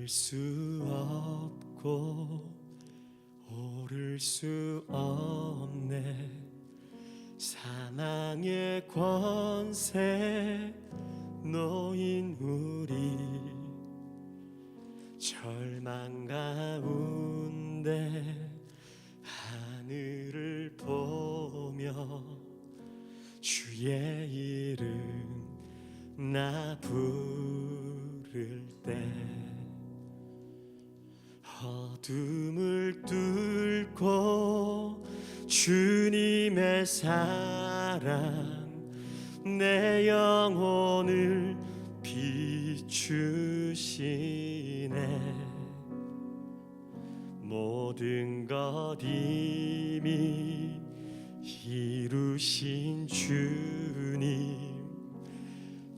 수 없고 오를 수 없네. 사망의 권세 놓인 우리 절망 가운데 하늘을 보며 주의 이름 나 부를 때 어둠을 뚫고 주님의 사랑 내 영혼을 비추시네. 모든 것 이미 이루신 주님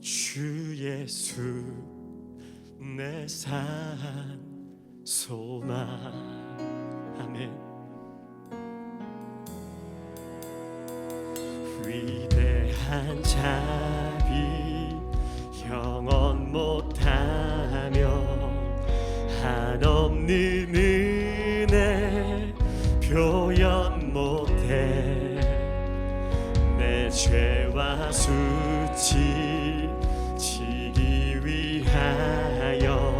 주 예수 내 산 소망. 아멘. 위대한 자비 영원 못하며 한없는 은혜 표현 못해. 내 죄와 수치 지기 위하여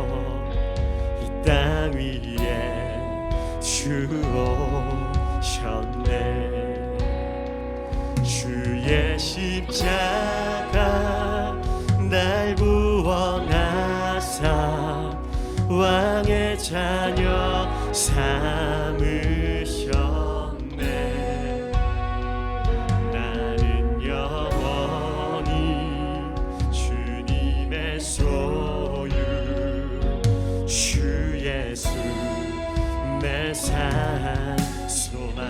땅 위에 주 오셨네. 주의 십자가 날 구원하사 왕의 자녀 삼으셨네. 나는 영원히 주님의 소유 주 예수 내 산 소망.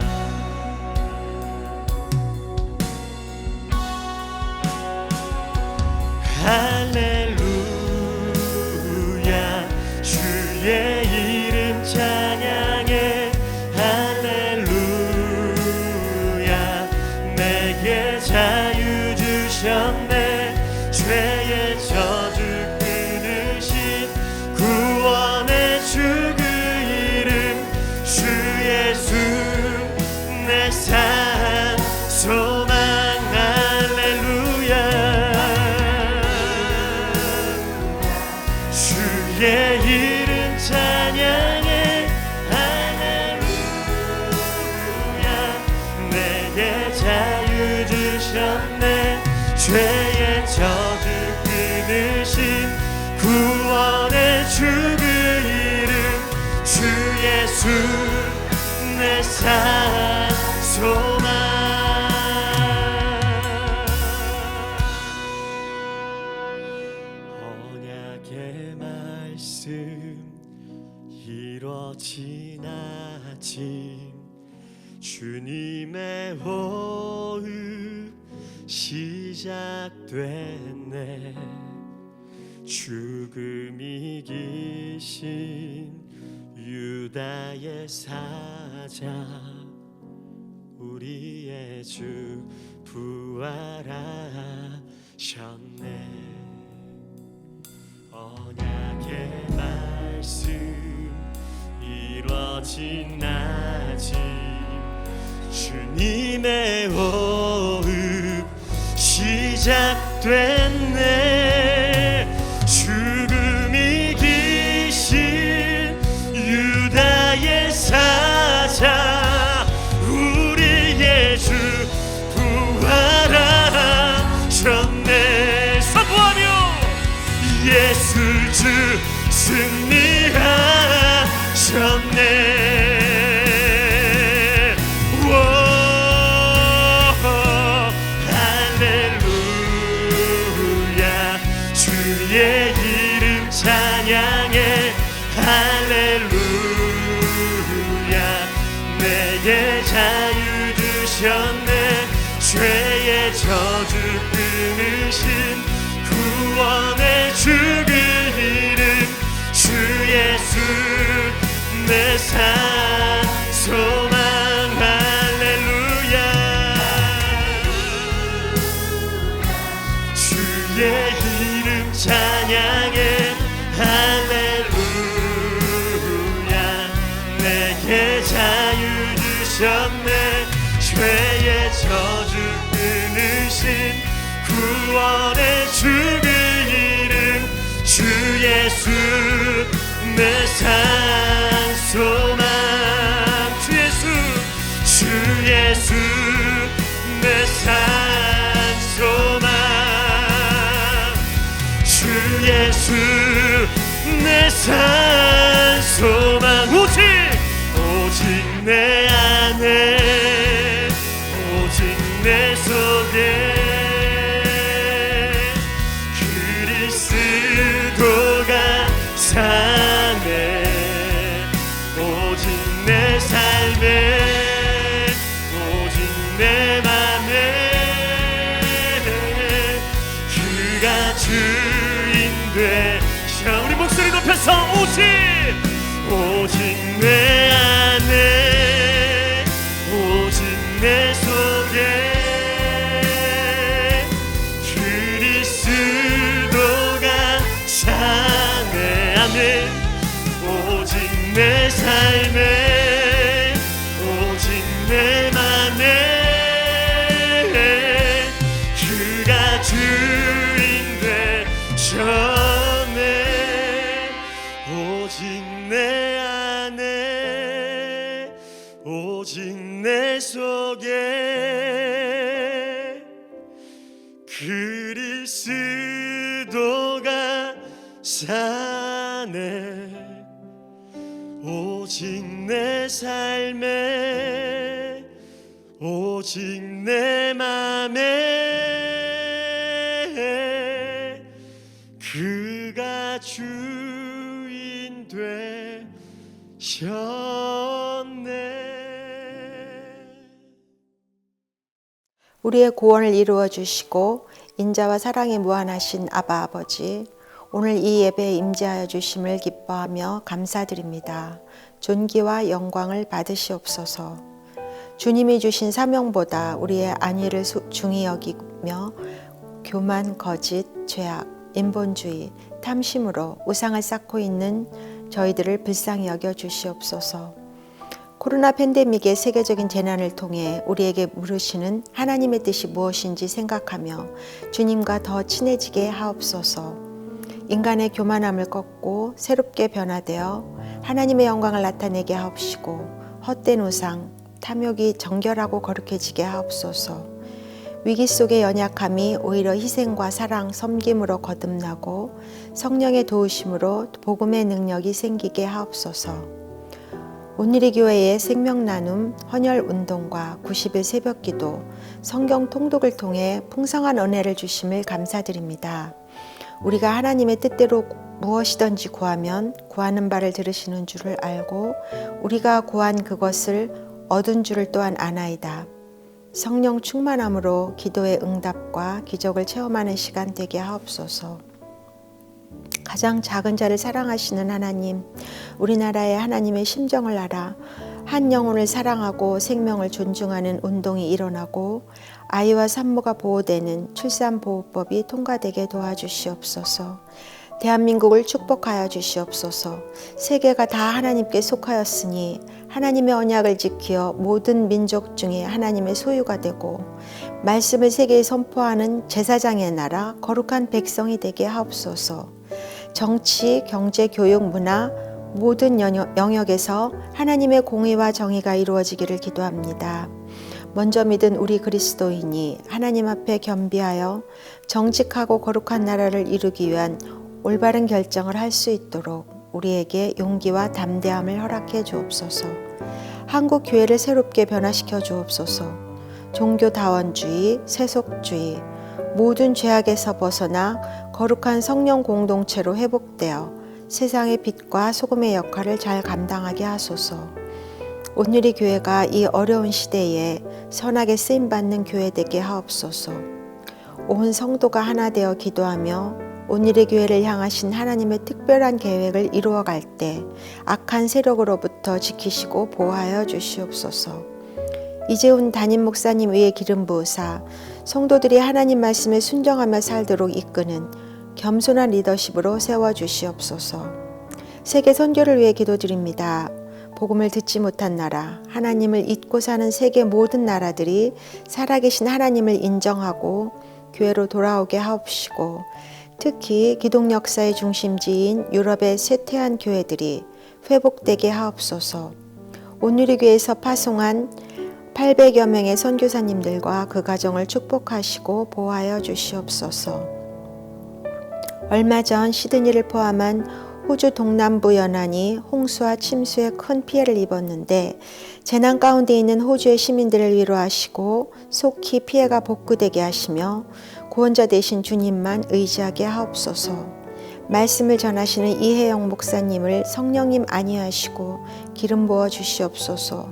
할렐루야 주의 이름 찬양해. 할렐루야 내게 자유 주셨네. 죄의 저주 끊으신 구원의 주 그 이름 주 예수 내 산 소망. 할렐루야 주의 이름 찬양해. 할렐루야 내게 자유 주셨네. 죄의 저주 끊으신 구원의 주 그 이름 주 예수 내 산 소망. 언약의 말씀 이뤄진 아침 주님의 호흡 시작됐네. 죽음 이기신 유다의 사자 우리의 주 부활하셨네. 언약의 말씀 이뤄진 아침 주님의 호흡 시작됐네. 죽음 이기신 유다의 사자 우리의 주 부활하셨네. 선포하며 예수 주 승리하셨네. 주의 이름 찬양해. 할렐루야 내게 자유 주셨네. 죄의 저주 끊으신 구원의 주 그 이름 주 예수 내 산 소망. 할렐루야 주의 이름 찬양해. 할렐루야 주셨네. 죄의 저주 끊으신 구원의 주 그 이름 주 예수 내 산 소망. 주 예수 내 산 소망. 주 예수 내 산 소망. 오직 내 안에 오직 내 속에 그리스도가 사네. 오직 내 삶에 오직 내 맘에 그가 주인 되셔. 우리 목소리 높여서 오직 내 안에 오직 내 속에 그리스도가 사네. 아멘. 오직 내 삶에 오직 내 맘에 그가 주인 되셨네. 오직 내 안에 오직 내 속에 그리스도가 사네. 오직 내 삶에 오직 내 맘에 그가 주인 되셨네. 우리의 구원을 이루어 주시고 인자와 사랑이 무한하신 아바 아버지, 오늘 이 예배에 임재하여 주심을 기뻐하며 감사드립니다. 존귀와 영광을 받으시옵소서. 주님이 주신 사명보다 우리의 안위를 중히 여기며 교만, 거짓, 죄악, 인본주의, 탐심으로 우상을 쌓고 있는 저희들을 불쌍히 여겨 주시옵소서. 코로나 팬데믹의 세계적인 재난을 통해 우리에게 물으시는 하나님의 뜻이 무엇인지 생각하며 주님과 더 친해지게 하옵소서. 인간의 교만함을 꺾고 새롭게 변화되어 하나님의 영광을 나타내게 하옵시고 헛된 우상, 탐욕이 정결하고 거룩해지게 하옵소서. 위기 속의 연약함이 오히려 희생과 사랑, 섬김으로 거듭나고 성령의 도우심으로 복음의 능력이 생기게 하옵소서. 온누리 교회의 생명나눔, 헌혈운동과 90일 새벽기도, 성경 통독을 통해 풍성한 은혜를 주심을 감사드립니다. 우리가 하나님의 뜻대로 무엇이든지 구하면 구하는 바를 들으시는 줄을 알고 우리가 구한 그것을 얻은 줄을 또한 아나이다. 성령 충만함으로 기도의 응답과 기적을 체험하는 시간 되게 하옵소서. 가장 작은 자를 사랑하시는 하나님, 우리나라의 하나님의 심정을 알아 한 영혼을 사랑하고 생명을 존중하는 운동이 일어나고 아이와 산모가 보호되는 출산보호법이 통과되게 도와주시옵소서. 대한민국을 축복하여 주시옵소서. 세계가 다 하나님께 속하였으니 하나님의 언약을 지키어 모든 민족 중에 하나님의 소유가 되고 말씀을 세계에 선포하는 제사장의 나라, 거룩한 백성이 되게 하옵소서. 정치, 경제, 교육, 문화 모든 영역에서 하나님의 공의와 정의가 이루어지기를 기도합니다. 먼저 믿은 우리 그리스도인이 하나님 앞에 겸비하여 정직하고 거룩한 나라를 이루기 위한 올바른 결정을 할 수 있도록 우리에게 용기와 담대함을 허락해 주옵소서. 한국 교회를 새롭게 변화시켜 주옵소서. 종교다원주의, 세속주의, 모든 죄악에서 벗어나 거룩한 성령 공동체로 회복되어 세상의 빛과 소금의 역할을 잘 감당하게 하소서. 온누리 교회가 이 어려운 시대에 선하게 쓰임받는 교회 되게 하옵소서. 온 성도가 하나 되어 기도하며 온누리 교회를 향하신 하나님의 특별한 계획을 이루어갈 때 악한 세력으로부터 지키시고 보호하여 주시옵소서. 이재훈 담임 목사님 위에 기름 부으사 성도들이 하나님 말씀에 순종하며 살도록 이끄는 겸손한 리더십으로 세워주시옵소서. 세계 선교를 위해 기도드립니다. 복음을 듣지 못한 나라, 하나님을 잊고 사는 세계 모든 나라들이 살아계신 하나님을 인정하고 교회로 돌아오게 하옵시고, 특히 기독 역사의 중심지인 유럽의 쇠퇴한 교회들이 회복되게 하옵소서. 온누리교회에서 파송한 800여 명의 선교사님들과 그 가정을 축복하시고 보호하여 주시옵소서. 얼마 전 시드니를 포함한 호주 동남부 연안이 홍수와 침수에 큰 피해를 입었는데, 재난 가운데 있는 호주의 시민들을 위로하시고 속히 피해가 복구되게 하시며 구원자 되신 주님만 의지하게 하옵소서. 말씀을 전하시는 이혜영 목사님을 성령님 안위하시고 기름 부어 주시옵소서.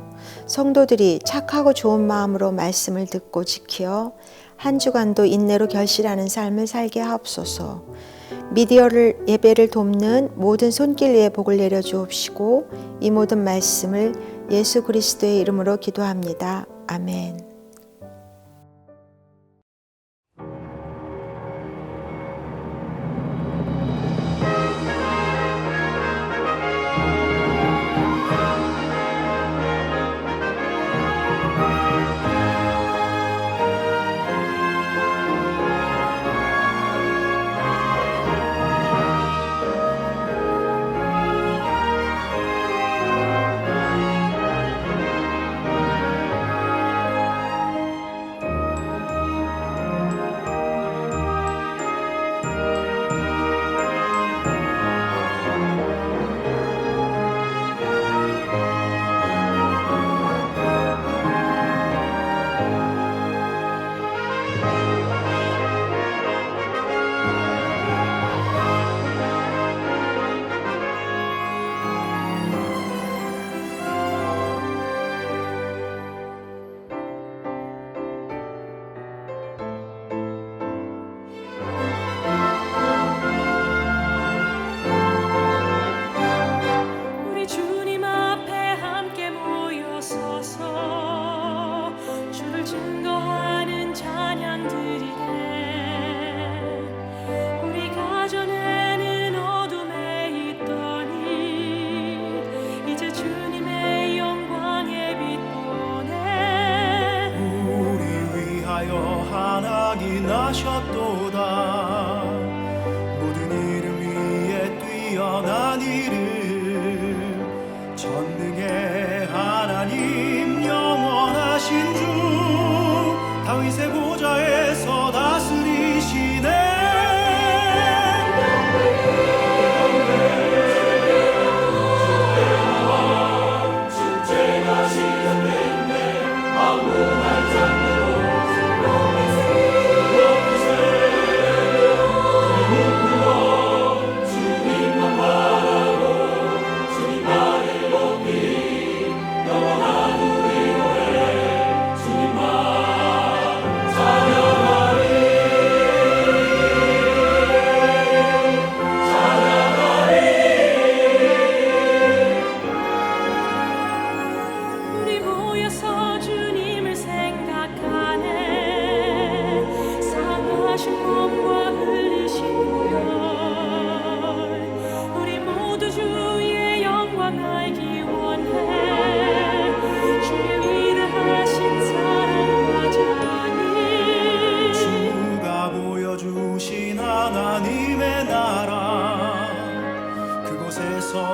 성도들이 착하고 좋은 마음으로 말씀을 듣고 지켜 한 주간도 인내로 결실하는 삶을 살게 하옵소서. 미디어를 예배를 돕는 모든 손길 위에 복을 내려 주옵시고, 이 모든 말씀을 예수 그리스도의 이름으로 기도합니다. 아멘. 하셨도다. 모든 이름 위에 뛰어난 이름, 전능의 하나님, 영원하신 주, 다윗의 보좌에서 다스리시네.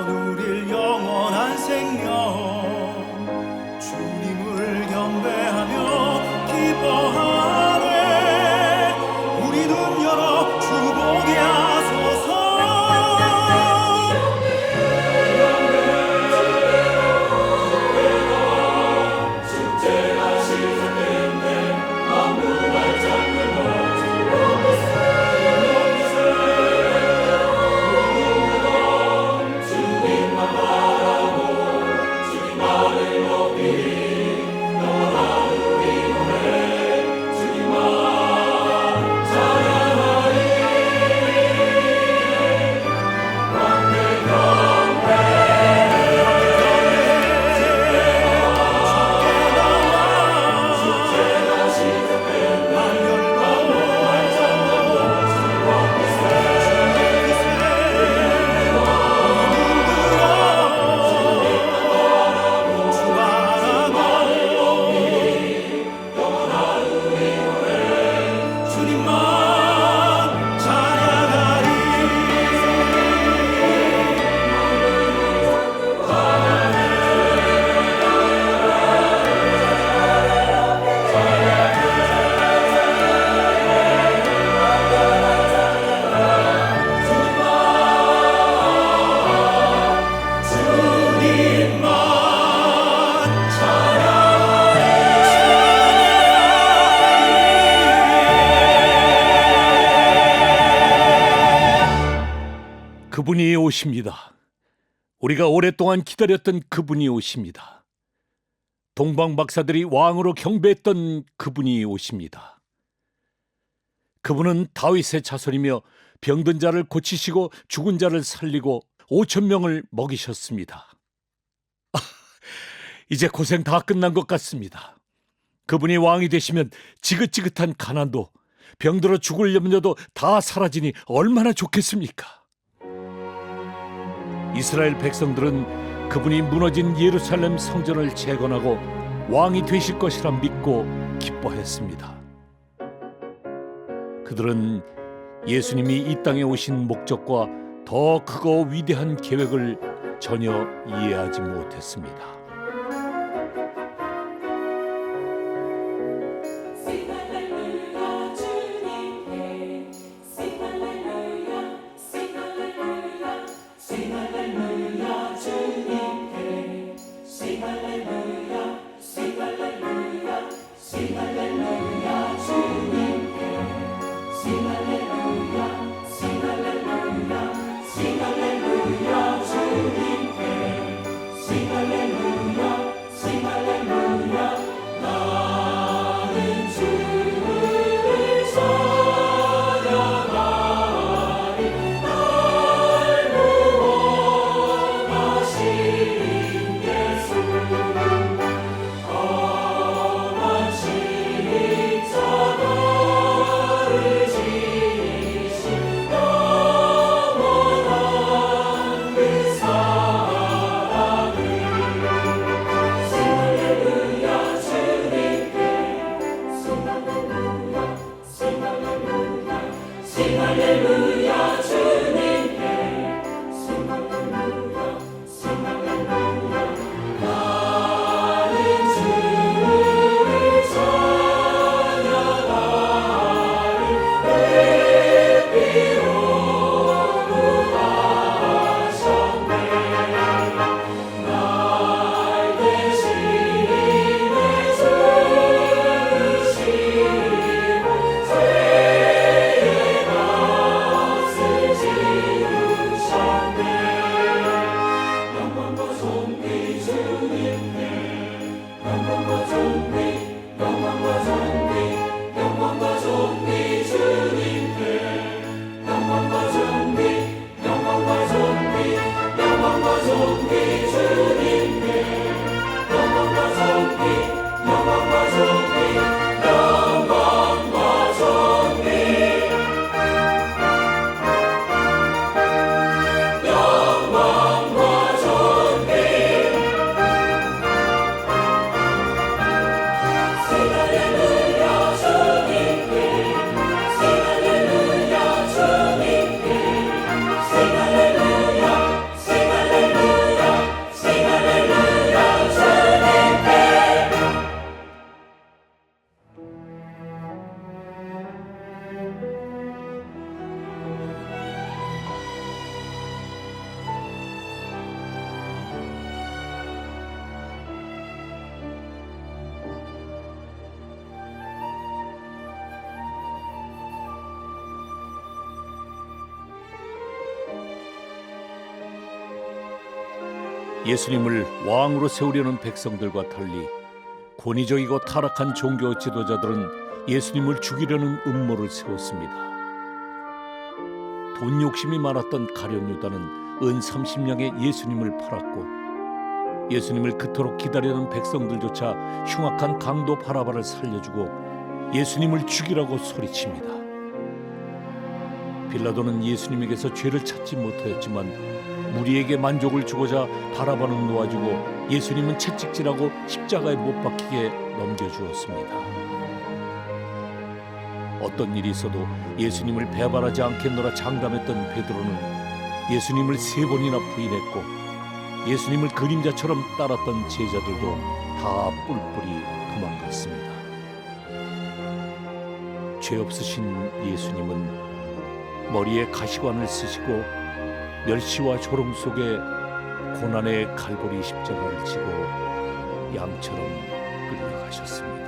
누릴 영원한 생명, 주님을 경배하며 기뻐하네. 우리 눈 열어 주 보게 하소서. 축제가 시작됐네. 만물을 잡는 것 주님만을 높이 영원한 우리 노래 그분이 오십니다. 우리가 오랫동안 기다렸던 그분이 오십니다. 동방 박사들이 왕으로 경배했던 그분이 오십니다. 그분은 다윗의 자손이며 병든 자를 고치시고 죽은 자를 살리고 5천 명을 먹이셨습니다. 이제 고생 다 끝난 것 같습니다. 그분이 왕이 되시면 지긋지긋한 가난도 병들어 죽을 염려도 다 사라지니 얼마나 좋겠습니까? 이스라엘 백성들은 그분이 무너진 예루살렘 성전을 재건하고 왕이 되실 것이라 믿고 기뻐했습니다. 그들은 예수님이 이 땅에 오신 목적과 더 크고 위대한 계획을 전혀 이해하지 못했습니다. 예수님을 왕으로 세우려는 백성들과 달리 권위적이고 타락한 종교 지도자들은 예수님을 죽이려는 음모를 세웠습니다. 돈 욕심이 많았던 가룟 유다는 은 30냥에 예수님을 팔았고, 예수님을 그토록 기다리는 백성들조차 흉악한 강도 바라바를 살려주고 예수님을 죽이라고 소리칩니다. 빌라도는 예수님에게서 죄를 찾지 못하였지만 무리에게 만족을 주고자 바라바는 놓아주고 예수님은 채찍질하고 십자가에 못 박히게 넘겨주었습니다. 어떤 일이 있어도 예수님을 배반하지 않겠노라 장담했던 베드로는 예수님을 3번이나 부인했고, 예수님을 그림자처럼 따랐던 제자들도 다 뿔뿔이 도망갔습니다. 죄 없으신 예수님은 머리에 가시관을 쓰시고 멸시와 조롱 속에 고난의 갈보리 십자가를 지고 양처럼 끌려가셨습니다.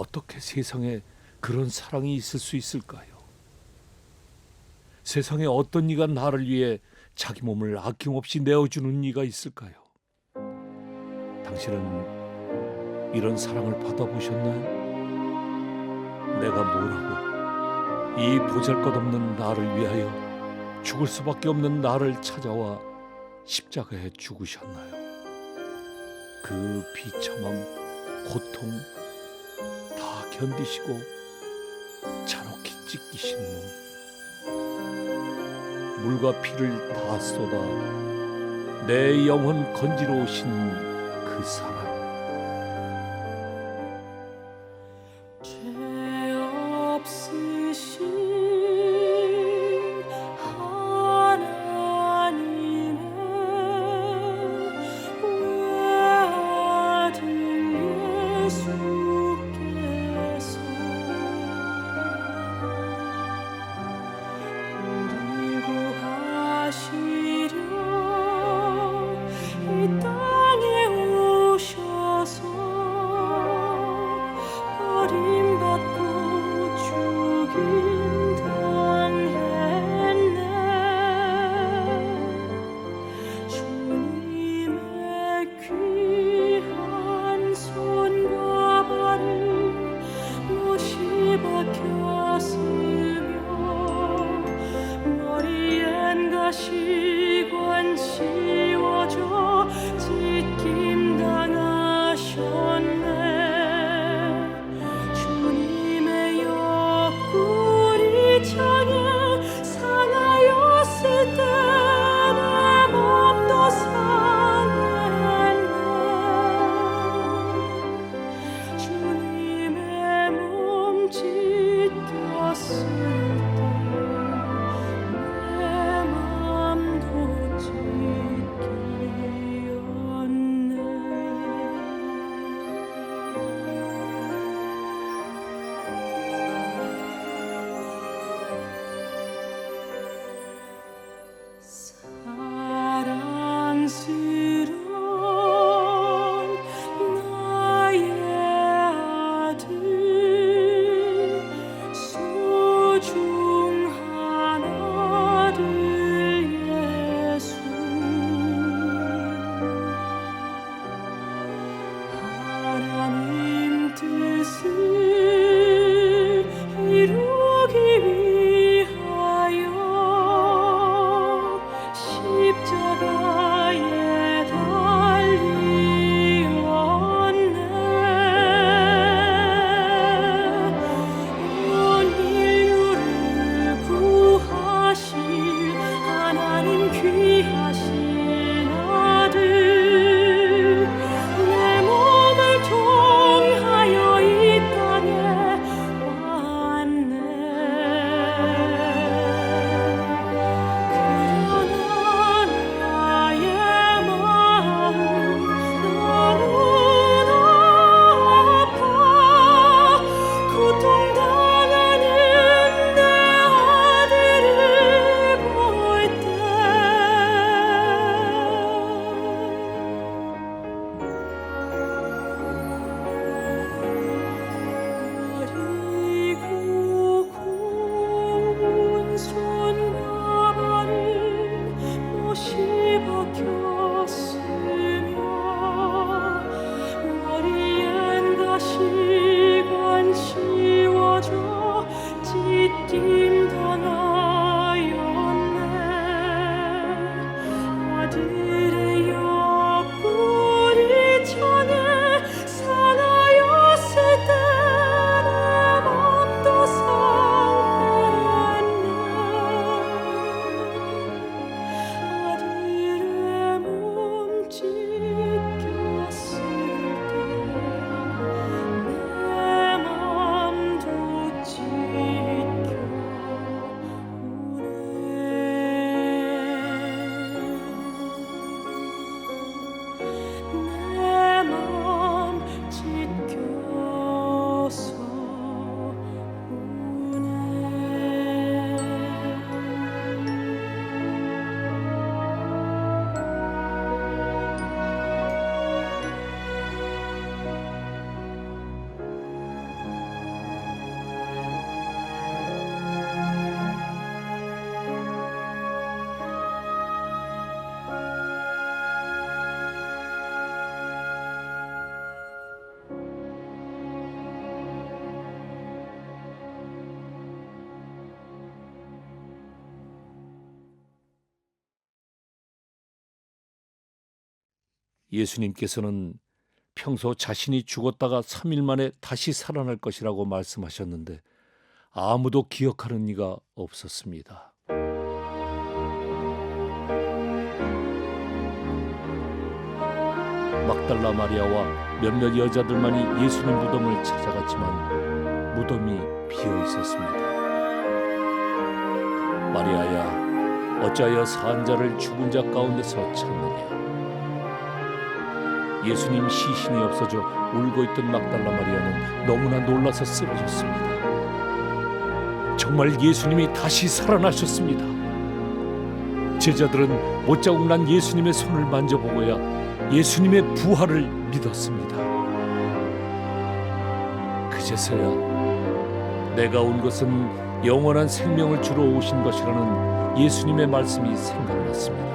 어떻게 세상에 그런 사랑이 있을 수 있을까요? 세상에 어떤 이가 나를 위해 자기 몸을 아낌없이 내어주는 이가 있을까요? 당신은 이런 사랑을 받아보셨나요? 내가 뭐라고 이 보잘것없는 나를 위하여 죽을 수밖에 없는 나를 찾아와 십자가에 죽으셨나요? 그 비참함, 고통 다 견디시고 잔혹히 찢기신 몸, 물과 피를 다 쏟아 내 영혼 건지러우신 그 사랑. 죄 없으신 하나님의 외아들 예수께서 우리 구하시려 이 땅에 오셨 예수님께서는 평소 자신이 죽었다가 3일 만에 다시 살아날 것이라고 말씀하셨는데 아무도 기억하는 이가 없었습니다. 막달라 마리아와 몇몇 여자들만이 예수님 무덤을 찾아갔지만 무덤이 비어 있었습니다. 마리아야, 어찌하여 산 자를 죽은 자 가운데서 찾느냐? 예수님 시신이 없어져 울고 있던 막달라 마리아는 너무나 놀라서 쓰러졌습니다. 정말 예수님이 다시 살아나셨습니다. 제자들은 못자국 난 예수님의 손을 만져보고야 예수님의 부활을 믿었습니다. 그제서야 내가 온 것은 영원한 생명을 주러 오신 것이라는 예수님의 말씀이 생각났습니다.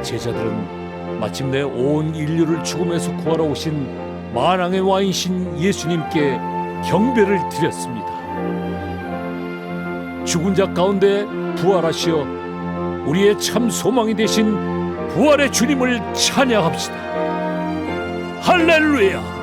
제자들은 마침내 온 인류를 죽음에서 구하러 오신 만왕의 왕이신 예수님께 경배를 드렸습니다. 죽은 자 가운데 부활하시어 우리의 참 소망이 되신 부활의 주님을 찬양합시다. 할렐루야!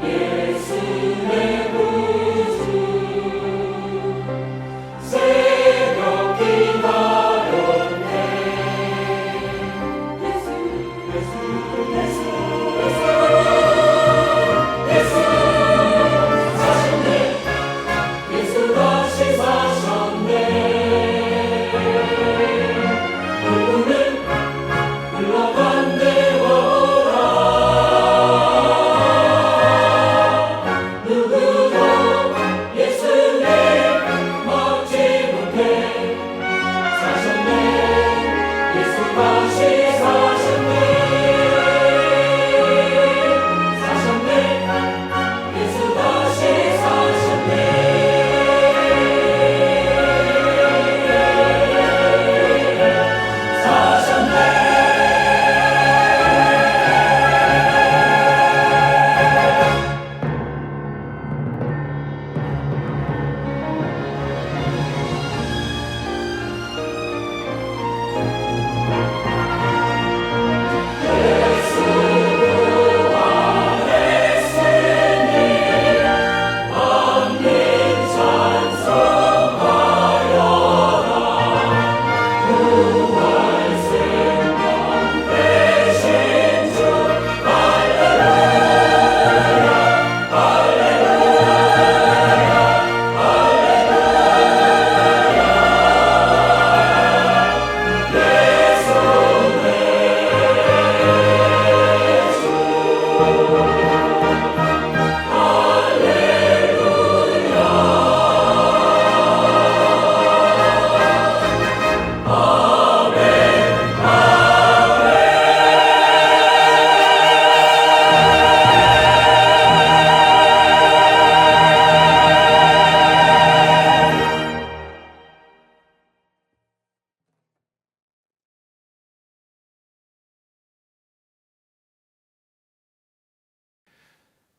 예수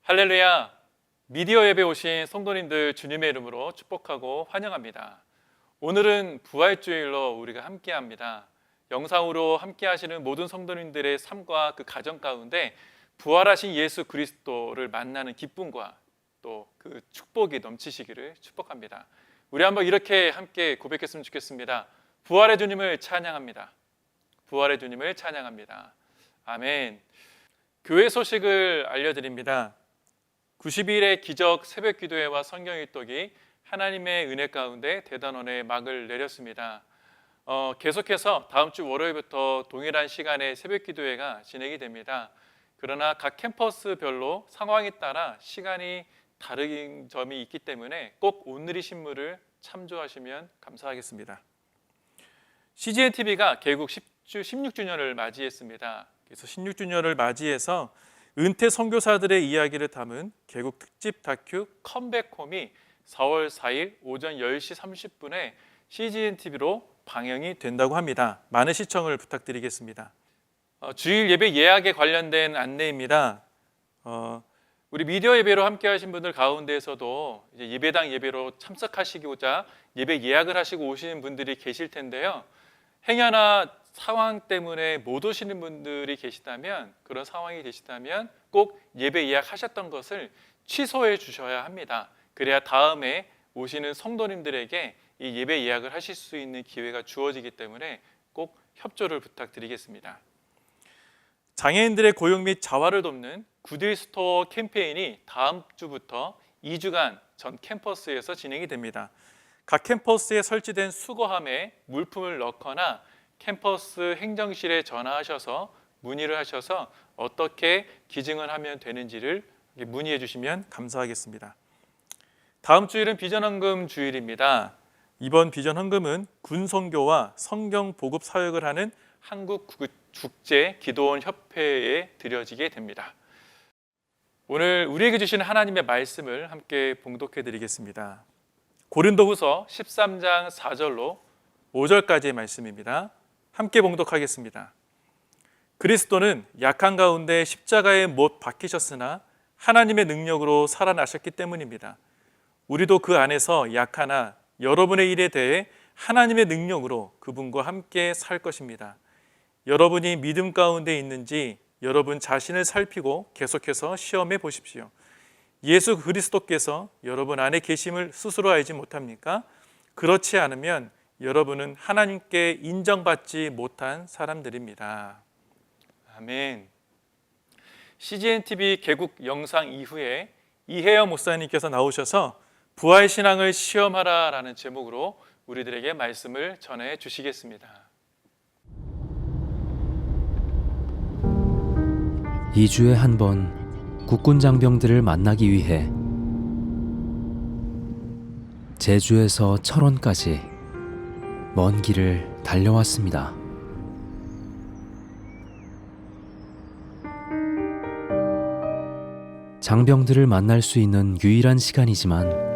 할렐루야! 미디어 예배 오신 성도님들 주님의 이름으로 축복하고 환영합니다. 오늘은 부활주일로 우리가 함께합니다. 영상으로 함께하시는 모든 성도님들의 삶과 그 가정 가운데 부활하신 예수 그리스도를 만나는 기쁨과 또 그 축복이 넘치시기를 축복합니다. 우리 한번 이렇게 함께 고백했으면 좋겠습니다. 부활의 주님을 찬양합니다. 부활의 주님을 찬양합니다. 아멘. 교회 소식을 알려드립니다. 90일의 기적 새벽 기도회와 성경 읽독이 하나님의 은혜 가운데 대단원의 막을 내렸습니다. 계속해서 다음 주 월요일부터 동일한 시간에 새벽 기도회가 진행이 됩니다. 그러나 각 캠퍼스별로 상황에 따라 시간이 다른 점이 있기 때문에 꼭 오늘의 신문을 참조하시면 감사하겠습니다. CGN-TV가 개국 16주년을 맞이했습니다. 그래서 16주년을 맞이해서 은퇴 선교사들의 이야기를 담은 개국 특집 다큐 컴백홈이 4월 4일 오전 10시 30분에 CGN-TV로 방영이 된다고 합니다. 많은 시청을 부탁드리겠습니다. 주일 예배 예약에 관련된 안내입니다. 우리 미디어 예배로 함께 하신 분들 가운데에서도 이제 예배당 예배로 참석하시고자 예배 예약을 하시고 오시는 분들이 계실 텐데요. 행여나 상황 때문에 못 오시는 분들이 계시다면, 그런 상황이 되시다면 꼭 예배 예약하셨던 것을 취소해 주셔야 합니다. 그래야 다음에 오시는 성도님들에게 이 예배 예약을 하실 수 있는 기회가 주어지기 때문에 꼭 협조를 부탁드리겠습니다. 장애인들의 고용 및 자활을 돕는 굿윌 스토어 캠페인이 다음 주부터 2주간 전 캠퍼스에서 진행이 됩니다. 각 캠퍼스에 설치된 수거함에 물품을 넣거나 캠퍼스 행정실에 전화하셔서 문의를 하셔서 어떻게 기증을 하면 되는지를 문의해 주시면 감사하겠습니다. 다음 주일은 비전헌금 주일입니다. 이번 비전헌금은 군선교와 성경 보급 사역을 하는 한국국제기도원협회에 드려지게 됩니다. 오늘 우리에게 주신 하나님의 말씀을 함께 봉독해 드리겠습니다. 고린도후서 13장 4절로 5절까지의 말씀입니다. 함께 봉독하겠습니다. 그리스도는 약한 가운데 십자가에 못 박히셨으나 하나님의 능력으로 살아나셨기 때문입니다. 우리도 그 안에서 약하나 여러분의 일에 대해 하나님의 능력으로 그분과 함께 살 것입니다. 여러분이 믿음 가운데 있는지 여러분 자신을 살피고 계속해서 시험해 보십시오. 예수 그리스도께서 여러분 안에 계심을 스스로 알지 못합니까? 그렇지 않으면 여러분은 하나님께 인정받지 못한 사람들입니다. 아멘. CGN-TV 개국 영상 이후에 이혜영 목사님께서 나오셔서 부활신앙을 시험하라 라는 제목으로 우리들에게 말씀을 전해 주시겠습니다. 2주에 한 번 국군 장병들을 만나기 위해 제주에서 철원까지 먼 길을 달려왔습니다. 장병들을 만날 수 있는 유일한 시간이지만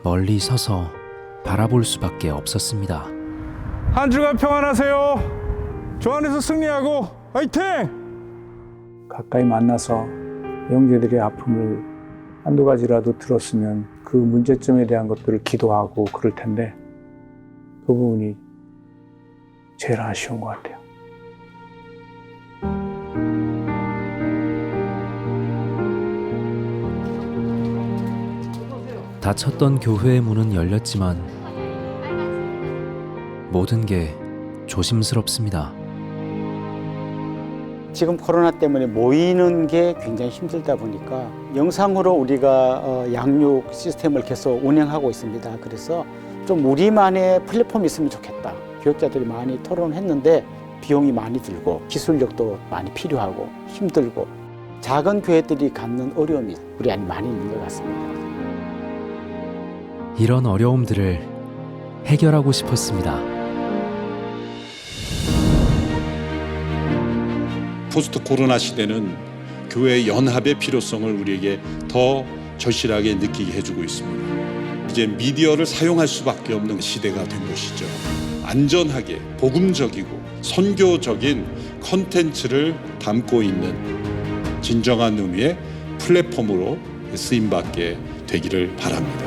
멀리 서서 바라볼 수밖에 없었습니다. 한 주간 평안하세요. 주 안에서 승리하고 화이팅! 가까이 만나서 형제들의 아픔을 한두 가지라도 들었으면 그 문제점에 대한 것들을 기도하고 그럴 텐데 그 부분이 제일 아쉬운 것 같아요. 닫혔던 교회의 문은 열렸지만 모든 게 조심스럽습니다. 지금 코로나 때문에 모이는 게 굉장히 힘들다 보니까 영상으로 우리가 양육 시스템을 계속 운영하고 있습니다. 그래서 좀 우리만의 플랫폼이 있으면 좋겠다. 교육자들이 많이 토론했는데 비용이 많이 들고 기술력도 많이 필요하고 힘들고 작은 교회들이 갖는 어려움이 우리 안에 많이 있는 것 같습니다. 이런 어려움들을 해결하고 싶었습니다. 포스트 코로나 시대는 교회의 연합의 필요성을 우리에게 더 절실하게 느끼게 해주고 있습니다. 이제 미디어를 사용할 수밖에 없는 시대가 된 것이죠. 안전하게 복음적이고 선교적인 컨텐츠를 담고 있는 진정한 의미의 플랫폼으로 쓰임받게 되기를 바랍니다.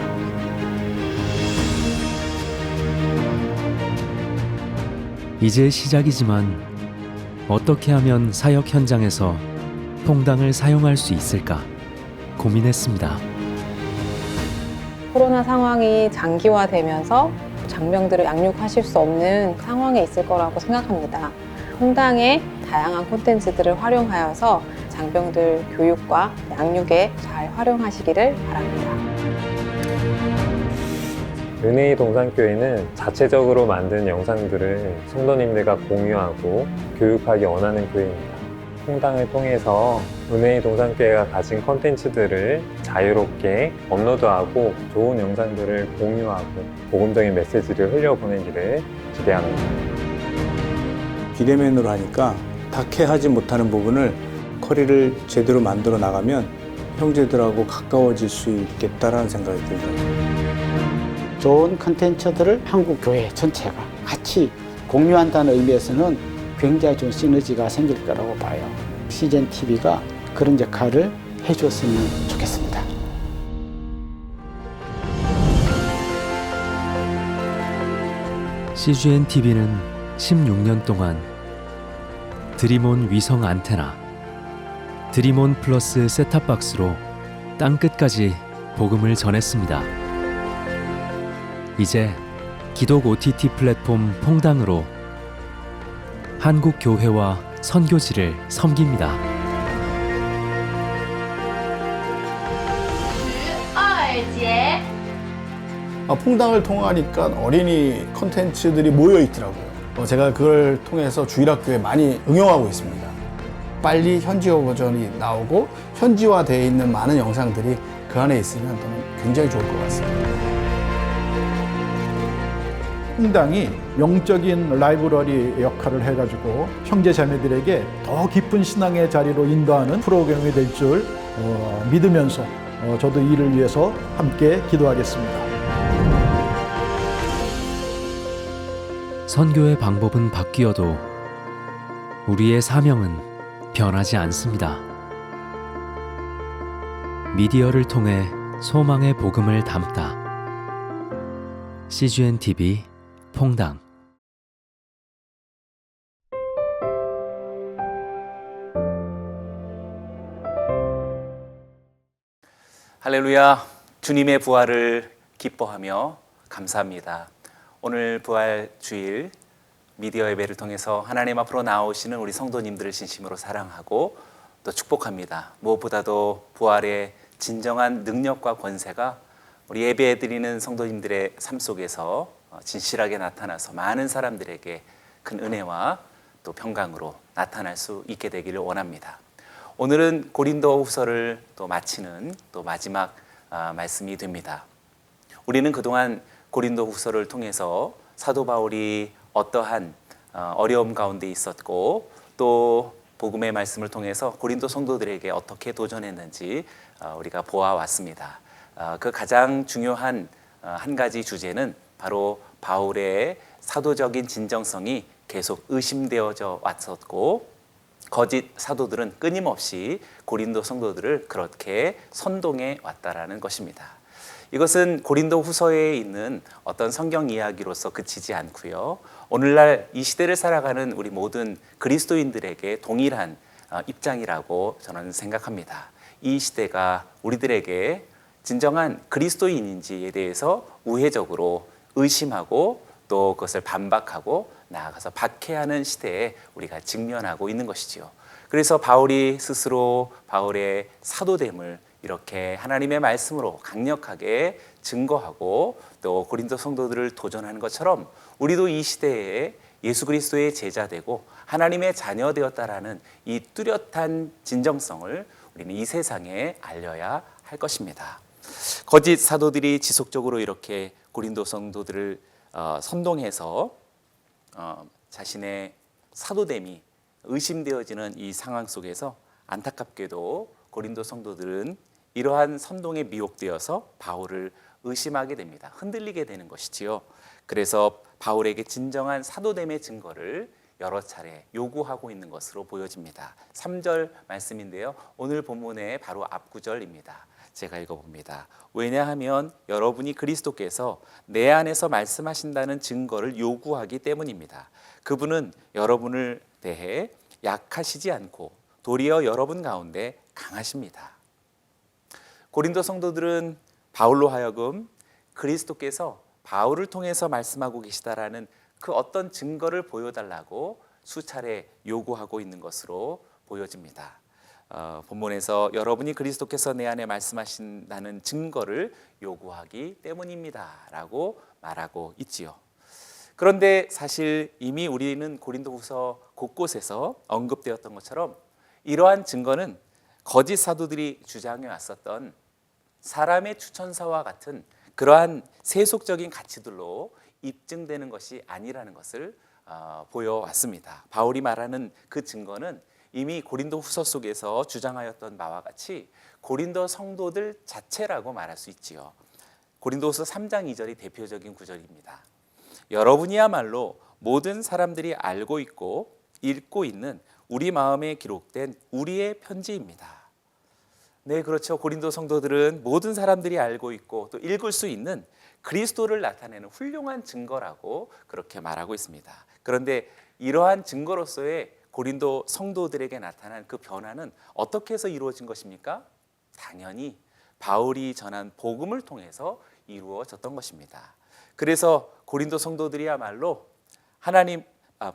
이제 시작이지만 어떻게 하면 사역 현장에서 퐁당을 사용할 수 있을까 고민했습니다. 코로나 상황이 장기화되면서 장병들을 양육하실 수 없는 상황에 있을 거라고 생각합니다. 퐁당의 다양한 콘텐츠들을 활용하여서 장병들 교육과 양육에 잘 활용하시기를 바랍니다. 은혜의 동산교회는 자체적으로 만든 영상들을 성도님들과 공유하고 교육하기 원하는 교회입니다. 퐁당을 통해서 은혜의 동산교회가 가진 컨텐츠들을 자유롭게 업로드하고 좋은 영상들을 공유하고 복음적인 메시지를 흘려보내기를 기대합니다. 비대면으로 하니까 다케하지 못하는 부분을 커리를 제대로 만들어 나가면 형제들하고 가까워질 수 있겠다라는 생각이 들더라고요. 좋은 컨텐츠들을 한국 교회 전체가 같이 공유한다는 의미에서는 굉장히 좋은 시너지가 생길 거라고 봐요. CGN TV가 그런 역할을 해줬으면 좋겠습니다. CGN TV는 16년 동안 드림온 위성 안테나, 드림온 플러스 셋탑박스로 땅끝까지 복음을 전했습니다. 이제 기독 OTT 플랫폼 퐁당으로 한국 교회와 선교지를 섬깁니다. 퐁당을 통하니까 어린이 콘텐츠들이 모여 있더라고요. 제가 그걸 통해서 주일학교에 많이 응용하고 있습니다. 빨리 현지어 버전이 나오고 현지화되어 있는 많은 영상들이 그 안에 있으면 저는 굉장히 좋을 것 같습니다. 퐁당이 영적인 라이브러리 역할을 해가지고 형제 자매들에게 더 깊은 신앙의 자리로 인도하는 프로그램이 될 줄 믿으면서 저도 이를 위해서 함께 기도하겠습니다. 선교의 방법은 바뀌어도 우리의 사명은 변하지 않습니다. 미디어를 통해 소망의 복음을 담다. CGN TV 퐁당. 할렐루야, 주님의 부활을 기뻐하며 감사합니다. 오늘 부활 주일 미디어 예배를 통해서 하나님 앞으로 나오시는 우리 성도님들을 진심으로 사랑하고 또 축복합니다. 무엇보다도 부활의 진정한 능력과 권세가 우리 예배드리는 성도님들의 삶 속에서 진실하게 나타나서 많은 사람들에게 큰 은혜와 또 평강으로 나타날 수 있게 되기를 원합니다. 오늘은 고린도 후서를 또 마치는 또 마지막 말씀이 됩니다. 우리는 그동안 고린도 후서를 통해서 사도 바울이 어떠한 어려움 가운데 있었고 또 복음의 말씀을 통해서 고린도 성도들에게 어떻게 도전했는지 우리가 보아왔습니다. 그 가장 중요한 한 가지 주제는 바로 바울의 사도적인 진정성이 계속 의심되어져 왔었고 거짓 사도들은 끊임없이 고린도 성도들을 그렇게 선동해 왔다라는 것입니다. 이것은 고린도 후서에 있는 어떤 성경 이야기로서 그치지 않고요. 오늘날 이 시대를 살아가는 우리 모든 그리스도인들에게 동일한 입장이라고 저는 생각합니다. 이 시대가 우리들에게 진정한 그리스도인인지에 대해서 우회적으로 의심하고 또 그것을 반박하고 나아가서 박해하는 시대에 우리가 직면하고 있는 것이지요. 그래서 바울이 스스로 바울의 사도됨을 이렇게 하나님의 말씀으로 강력하게 증거하고 또 고린도 성도들을 도전하는 것처럼 우리도 이 시대에 예수 그리스도의 제자되고 하나님의 자녀 되었다라는 이 뚜렷한 진정성을 우리는 이 세상에 알려야 할 것입니다. 거짓 사도들이 지속적으로 이렇게 고린도 성도들을 선동해서 자신의 사도됨이 의심되어지는 이 상황 속에서 안타깝게도 고린도 성도들은 이러한 선동에 미혹되어서 바울을 의심하게 됩니다. 흔들리게 되는 것이지요. 그래서 바울에게 진정한 사도됨의 증거를 여러 차례 요구하고 있는 것으로 보여집니다. 3절 말씀인데요. 오늘 본문의 바로 앞구절입니다. 제가 읽어봅니다. 왜냐하면 여러분이 그리스도께서 내 안에서 말씀하신다는 증거를 요구하기 때문입니다. 그분은 여러분을 대해 약하시지 않고 도리어 여러분 가운데 강하십니다. 고린도 성도들은 바울로 하여금 그리스도께서 바울을 통해서 말씀하고 계시다라는 그 어떤 증거를 보여달라고 수차례 요구하고 있는 것으로 보여집니다. 본문에서 여러분이 그리스도께서 내 안에 말씀하신다는 증거를 요구하기 때문입니다 라고 말하고 있지요. 그런데 사실 이미 우리는 고린도후서 곳곳에서 언급되었던 것처럼 이러한 증거는 거짓 사도들이 주장해 왔었던 사람의 추천사와 같은 그러한 세속적인 가치들로 입증되는 것이 아니라는 것을 보여왔습니다. 바울이 말하는 그 증거는 이미 고린도 후서 속에서 주장하였던 바와 같이 고린도 성도들 자체라고 말할 수 있지요. 고린도후서 3장 2절이 대표적인 구절입니다. 여러분이야말로 모든 사람들이 알고 있고 읽고 있는 우리 마음에 기록된 우리의 편지입니다. 네, 그렇죠. 고린도 성도들은 모든 사람들이 알고 있고 또 읽을 수 있는 그리스도를 나타내는 훌륭한 증거라고 그렇게 말하고 있습니다. 그런데 이러한 증거로서의 고린도 성도들에게 나타난 그 변화는 어떻게 해서 이루어진 것입니까? 당연히 바울이 전한 복음을 통해서 이루어졌던 것입니다. 그래서 고린도 성도들이야말로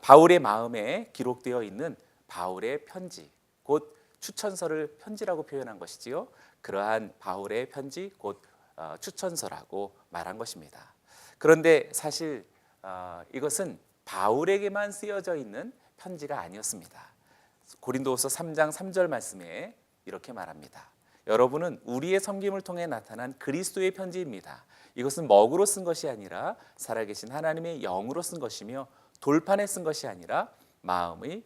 바울의 마음에 기록되어 있는 바울의 편지, 곧 추천서를 편지라고 표현한 것이지요. 그러한 바울의 편지, 곧 추천서라고 말한 것입니다. 그런데 사실 이것은 바울에게만 쓰여져 있는 편지가 아니었습니다. 고린도후서 3장 3절 말씀에 이렇게 말합니다. 여러분은 우리의 섬김을 통해 나타난 그리스도의 편지입니다. 이것은 먹으로 쓴 것이 아니라 살아계신 하나님의 영으로 쓴 것이며 돌판에 쓴 것이 아니라 마음의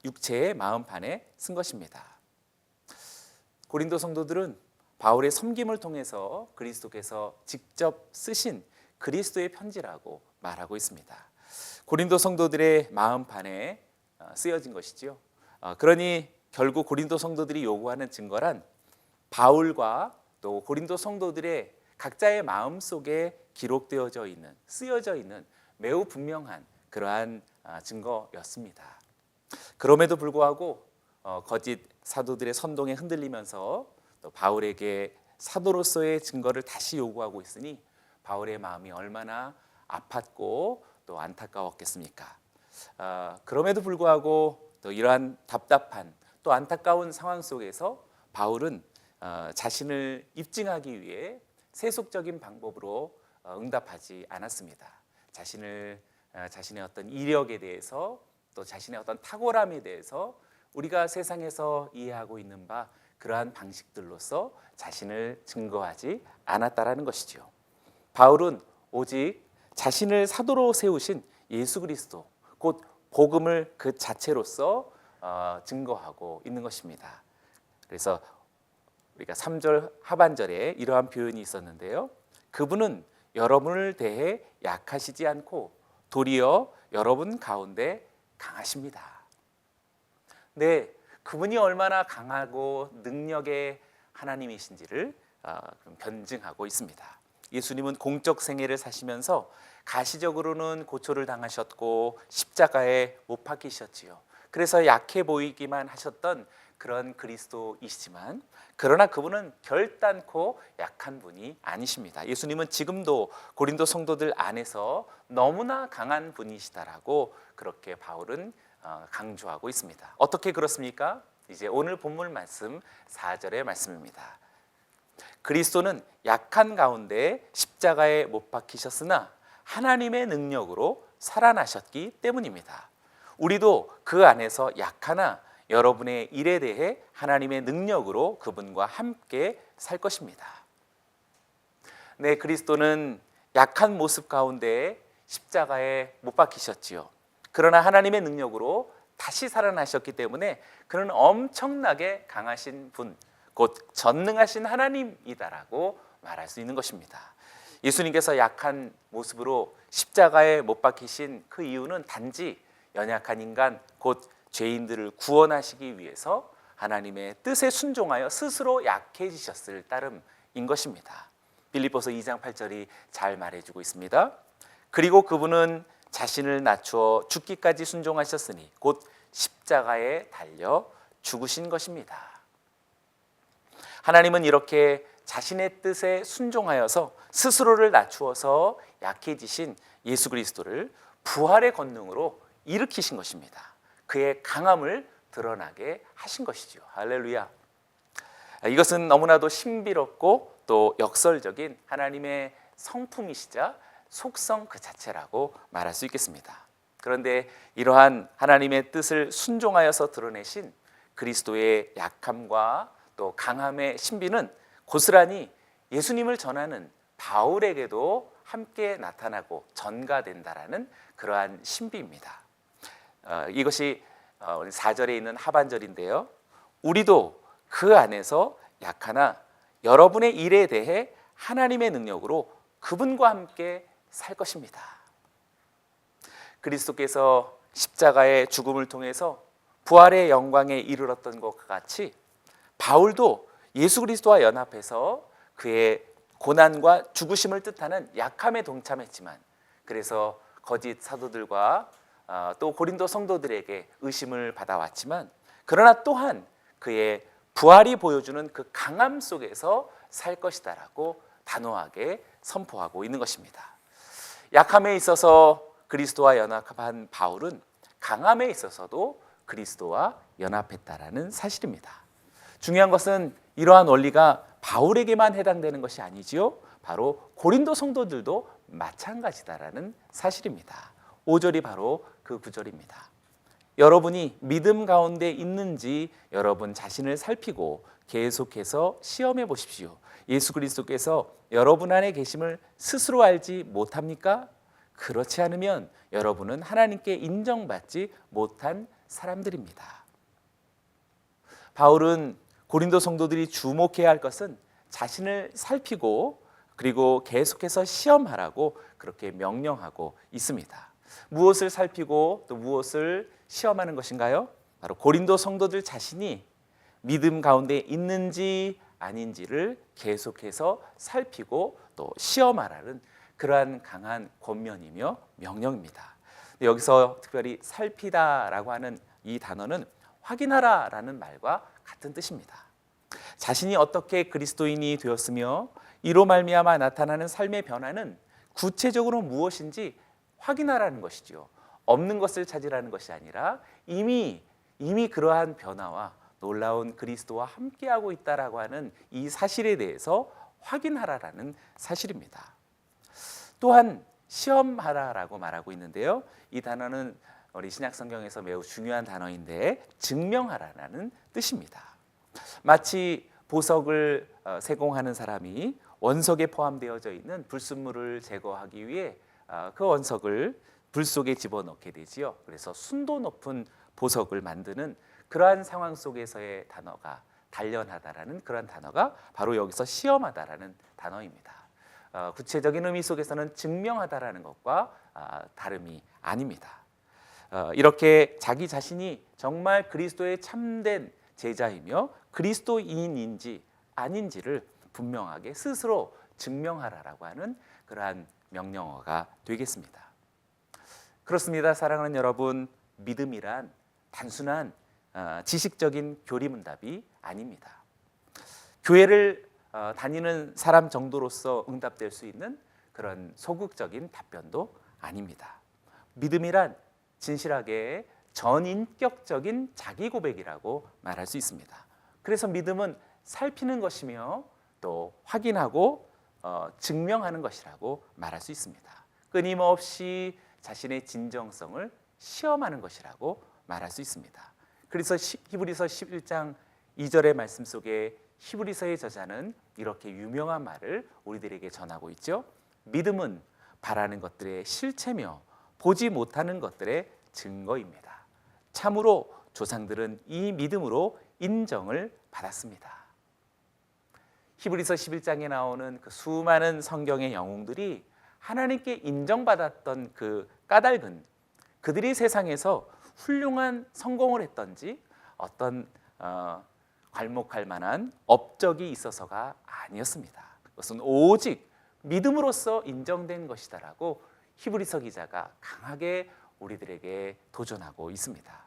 육체의 마음판에 쓴 것입니다. 고린도 성도들은 바울의 섬김을 통해서 그리스도께서 직접 쓰신 그리스도의 편지라고 말하고 있습니다. 고린도 성도들의 마음판에 쓰여진 것이지요. 그러니 결국 고린도 성도들이 요구하는 증거란 바울과 또 고린도 성도들의 각자의 마음 속에 기록되어져 있는, 쓰여져 있는 매우 분명한 그러한 증거였습니다. 그럼에도 불구하고 거짓 사도들의 선동에 흔들리면서 또 바울에게 사도로서의 증거를 다시 요구하고 있으니 바울의 마음이 얼마나 아팠고 또 안타까웠겠습니까? 그럼에도 불구하고 또 이러한 답답한 또 안타까운 상황 속에서 바울은 자신을 입증하기 위해 세속적인 방법으로 응답하지 않았습니다. 자신의 어떤 이력에 대해서 또 자신의 어떤 탁월함에 대해서 우리가 세상에서 이해하고 있는 바 그러한 방식들로서 자신을 증거하지 않았다라는 것이죠. 바울은 오직 자신을 사도로 세우신 예수 그리스도, 곧 복음을 그 자체로서 증거하고 있는 것입니다. 그래서 우리가 3절 하반절에 이러한 표현이 있었는데요. 그분은 여러분을 대해 약하시지 않고 도리어 여러분 가운데 강하십니다. 네, 그분이 얼마나 강하고 능력의 하나님이신지를 변증하고 있습니다. 예수님은 공적 생애를 사시면서 가시적으로는 고초를 당하셨고 십자가에 못 박히셨지요. 그래서 약해 보이기만 하셨던 그런 그리스도이시지만 그러나 그분은 결단코 약한 분이 아니십니다. 예수님은 지금도 고린도 성도들 안에서 너무나 강한 분이시다라고 그렇게 바울은 강조하고 있습니다. 어떻게 그렇습니까? 이제 오늘 본문 말씀 4절의 말씀입니다. 그리스도는 약한 가운데 십자가에 못 박히셨으나 하나님의 능력으로 살아나셨기 때문입니다. 우리도 그 안에서 약하나 여러분의 일에 대해 하나님의 능력으로 그분과 함께 살 것입니다. 네, 그리스도는 약한 모습 가운데 십자가에 못 박히셨지요. 그러나 하나님의 능력으로 다시 살아나셨기 때문에 그는 엄청나게 강하신 분, 곧 전능하신 하나님이다라고 말할 수 있는 것입니다. 예수님께서 약한 모습으로 십자가에 못 박히신 그 이유는 단지 연약한 인간 곧 죄인들을 구원하시기 위해서 하나님의 뜻에 순종하여 스스로 약해지셨을 따름인 것입니다. 빌립보서 2장 8절이 잘 말해주고 있습니다. 그리고 그분은 자신을 낮추어 죽기까지 순종하셨으니 곧 십자가에 달려 죽으신 것입니다. 하나님은 이렇게 자신의 뜻에 순종하여서 스스로를 낮추어서 약해지신 예수 그리스도를 부활의 권능으로 일으키신 것입니다. 그의 강함을 드러나게 하신 것이죠. 할렐루야. 이것은 너무나도 신비롭고 또 역설적인 하나님의 성품이시자 속성 그 자체라고 말할 수 있겠습니다. 그런데 이러한 하나님의 뜻을 순종하여서 드러내신 그리스도의 약함과 또 강함의 신비는 고스란히 예수님을 전하는 바울에게도 함께 나타나고 전가된다라는 그러한 신비입니다. 이것이 4절에 있는 하반절인데요. 우리도 그 안에서 약하나 여러분의 일에 대해 하나님의 능력으로 그분과 함께 살 것입니다. 그리스도께서 십자가의 죽음을 통해서 부활의 영광에 이르렀던 것과 같이 바울도 예수 그리스도와 연합해서 그의 고난과 죽으심을 뜻하는 약함에 동참했지만 그래서 거짓 사도들과 또 고린도 성도들에게 의심을 받아왔지만 그러나 또한 그의 부활이 보여주는 그 강함 속에서 살 것이다라고 단호하게 선포하고 있는 것입니다. 약함에 있어서 그리스도와 연합한 바울은 강함에 있어서도 그리스도와 연합했다라는 사실입니다. 중요한 것은 이러한 원리가 바울에게만 해당되는 것이 아니지요. 바로 고린도 성도들도 마찬가지다라는 사실입니다. 5절이 바로 그 구절입니다. 여러분이 믿음 가운데 있는지 여러분 자신을 살피고 계속해서 시험해 보십시오. 예수 그리스도께서 여러분 안에 계심을 스스로 알지 못합니까? 그렇지 않으면 여러분은 하나님께 인정받지 못한 사람들입니다. 바울은 고린도 성도들이 주목해야 할 것은 자신을 살피고 그리고 계속해서 시험하라고 그렇게 명령하고 있습니다. 무엇을 살피고 또 무엇을 시험하는 것인가요? 바로 고린도 성도들 자신이 믿음 가운데 있는지 아닌지를 계속해서 살피고 또 시험하라는 그러한 강한 권면이며 명령입니다. 여기서 특별히 살피다라고 하는 이 단어는 확인하라라는 말과 같은 뜻입니다. 자신이 어떻게 그리스도인이 되었으며 이로 말미암아 나타나는 삶의 변화는 구체적으로 무엇인지 확인하라는 것이지요. 없는 것을 찾으라는 것이 아니라 이미 그러한 변화와 놀라운 그리스도와 함께하고 있다라고 하는 이 사실에 대해서 확인하라라는 사실입니다. 또한 시험하라라고 말하고 있는데요. 이 단어는 우리 신약 성경에서 매우 중요한 단어인데 증명하라라는 뜻입니다. 마치 보석을 세공하는 사람이 원석에 포함되어져 있는 불순물을 제거하기 위해 그 원석을 불 속에 집어넣게 되지요. 그래서 순도 높은 보석을 만드는 그러한 상황 속에서의 단어가 단련하다라는 그런 단어가 바로 여기서 시험하다라는 단어입니다. 구체적인 의미 속에서는 증명하다라는 것과 다름이 아닙니다. 이렇게 자기 자신이 정말 그리스도의 참된 제자이며 그리스도인인지 아닌지를 분명하게 스스로 증명하라라고 하는 그러한 명령어가 되겠습니다. 그렇습니다. 사랑하는 여러분, 믿음이란 단순한 지식적인 교리문답이 아닙니다. 교회를 다니는 사람 정도로서 응답될 수 있는 그런 소극적인 답변도 아닙니다. 믿음이란 진실하게 전인격적인 자기 고백이라고 말할 수 있습니다. 그래서 믿음은 살피는 것이며 또 확인하고 증명하는 것이라고 말할 수 있습니다. 끊임없이 자신의 진정성을 시험하는 것이라고 말할 수 있습니다. 그래서 히브리서 11장 2절의 말씀 속에 히브리서의 저자는 이렇게 유명한 말을 우리들에게 전하고 있죠. 믿음은 바라는 것들의 실체며 보지 못하는 것들의 증거입니다. 참으로 조상들은 이 믿음으로 인정을 받았습니다. 히브리서 11장에 나오는 그 수많은 성경의 영웅들이 하나님께 인정받았던 그 까닭은 그들이 세상에서 훌륭한 성공을 했던지 어떤 괄목할 만한 업적이 있어서가 아니었습니다. 그것은 오직 믿음으로써 인정된 것이다라고 히브리서 기자가 강하게 우리들에게 도전하고 있습니다.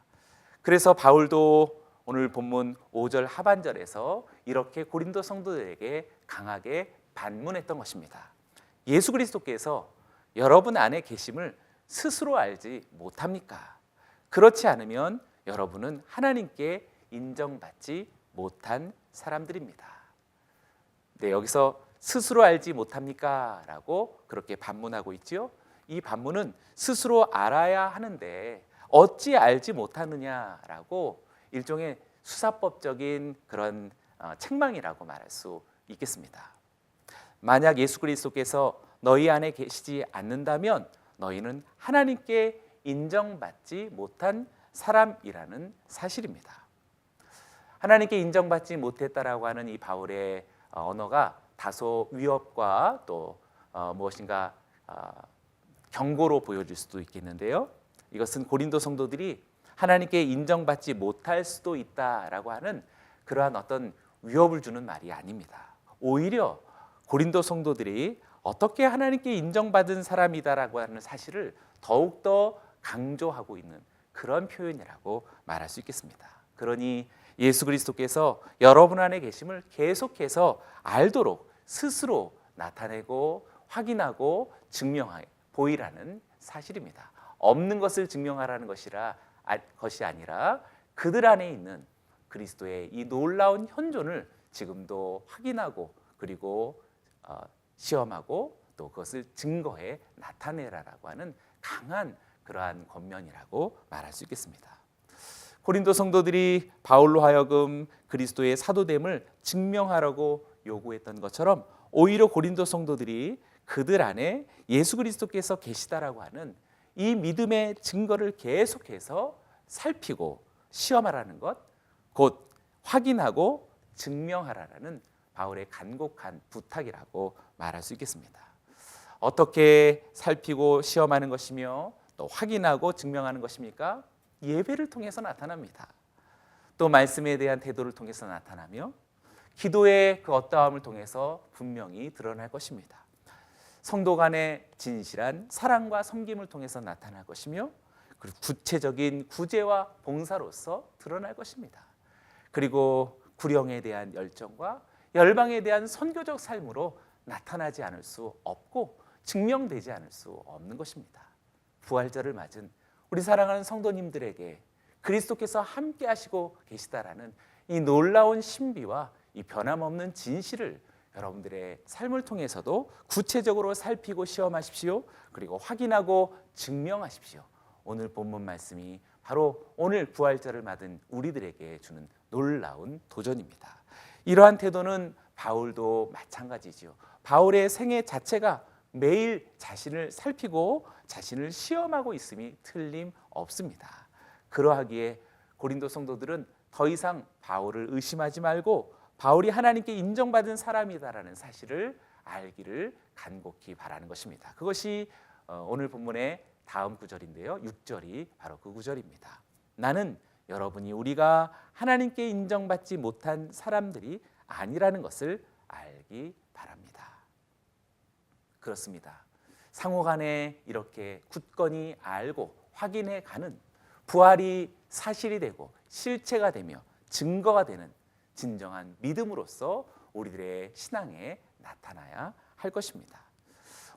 그래서 바울도 오늘 본문 5절 하반절에서 이렇게 고린도 성도들에게 강하게 반문했던 것입니다. 예수 그리스도께서 여러분 안에 계심을 스스로 알지 못합니까? 그렇지 않으면 여러분은 하나님께 인정받지 못한 사람들입니다. 네, 여기서 스스로 알지 못합니까? 라고 그렇게 반문하고 있지요. 이 반문은 스스로 알아야 하는데 어찌 알지 못하느냐라고 일종의 수사법적인 그런 책망이라고 말할 수 있겠습니다. 만약 예수 그리스도께서 너희 안에 계시지 않는다면 너희는 하나님께 인정받지 못한 사람이라는 사실입니다. 하나님께 인정받지 못했다라고 하는 이 바울의 언어가 다소 위협과 또 무엇인가 경고로 보여질 수도 있겠는데요. 이것은 고린도 성도들이 하나님께 인정받지 못할 수도 있다라고 하는 그러한 어떤 위협을 주는 말이 아닙니다. 오히려 고린도 성도들이 어떻게 하나님께 인정받은 사람이다라고 하는 사실을 더욱더 강조하고 있는 그런 표현이라고 말할 수 있겠습니다. 그러니 예수 그리스도께서 여러분 안에 계심을 계속해서 알도록 스스로 나타내고 확인하고 증명해 보이라는 사실입니다. 없는 것을 증명하라는 것이 아니라 그들 안에 있는 그리스도의 이 놀라운 현존을 지금도 확인하고 그리고 시험하고 또 그것을 증거해 나타내라라고 하는 강한 그러한 권면이라고 말할 수 있겠습니다. 고린도 성도들이 바울로 하여금 그리스도의 사도됨을 증명하라고 요구했던 것처럼 오히려 고린도 성도들이 그들 안에 예수 그리스도께서 계시다라고 하는 이 믿음의 증거를 계속해서 살피고 시험하라는 것, 곧 확인하고 증명하라는 바울의 간곡한 부탁이라고 말할 수 있겠습니다. 어떻게 살피고 시험하는 것이며 또 확인하고 증명하는 것입니까? 예배를 통해서 나타납니다. 또 말씀에 대한 태도를 통해서 나타나며 기도의 그 어떠함을 통해서 분명히 드러날 것입니다. 성도 간의 진실한 사랑과 섬김을 통해서 나타날 것이며 그리고 구체적인 구제와 봉사로서 드러날 것입니다. 그리고 구령에 대한 열정과 열방에 대한 선교적 삶으로 나타나지 않을 수 없고 증명되지 않을 수 없는 것입니다. 부활절을 맞은 우리 사랑하는 성도님들에게 그리스도께서 함께 하시고 계시다라는 이 놀라운 신비와 이 변함없는 진실을 여러분들의 삶을 통해서도 구체적으로 살피고 시험하십시오. 그리고 확인하고 증명하십시오. 오늘 본문 말씀이 바로 오늘 부활절을 맞은 우리들에게 주는 놀라운 도전입니다. 이러한 태도는 바울도 마찬가지죠. 바울의 생애 자체가 매일 자신을 살피고 자신을 시험하고 있음이 틀림없습니다. 그러하기에 고린도 성도들은 더 이상 바울을 의심하지 말고 바울이 하나님께 인정받은 사람이다라는 사실을 알기를 간곡히 바라는 것입니다. 그것이 오늘 본문의 다음 구절인데요. 6절이 바로 그 구절입니다. 나는 여러분이 우리가 하나님께 인정받지 못한 사람들이 아니라는 것을 알기 바랍니다. 그렇습니다. 상호간에 이렇게 굳건히 알고 확인해 가는 부활이 사실이 되고 실체가 되며 증거가 되는 진정한 믿음으로써 우리들의 신앙에 나타나야 할 것입니다.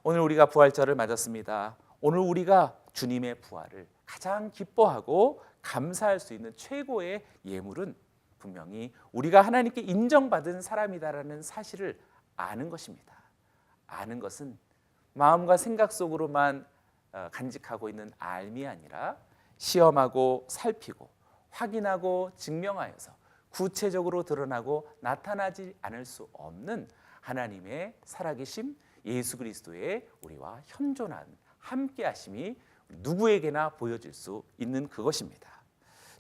오늘 우리가 부활절을 맞았습니다. 오늘 우리가 주님의 부활을 가장 기뻐하고 감사할 수 있는 최고의 예물은 분명히 우리가 하나님께 인정받은 사람이다라는 사실을 아는 것입니다. 아는 것은 마음과 생각 속으로만 간직하고 있는 알미 아니라 시험하고 살피고 확인하고 증명하여서 구체적으로 드러나고 나타나지 않을 수 없는 하나님의 살아계심 예수 그리스도의 우리와 현존한 함께하심이 누구에게나 보여질 수 있는 그것입니다.